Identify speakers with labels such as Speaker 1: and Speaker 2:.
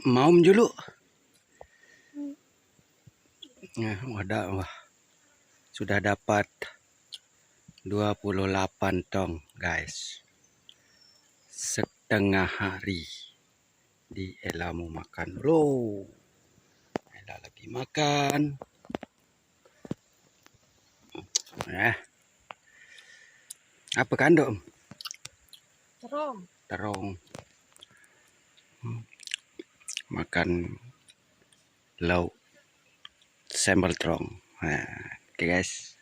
Speaker 1: maum dulu. Nah, wah, sudah dapat 28 tong, guys. Setengah hari di Ella mau makan. Loh, Ella lagi makan. Apa kandung?
Speaker 2: Terong.
Speaker 1: Terong. Makan lauk sambal terong. Nah, oke guys.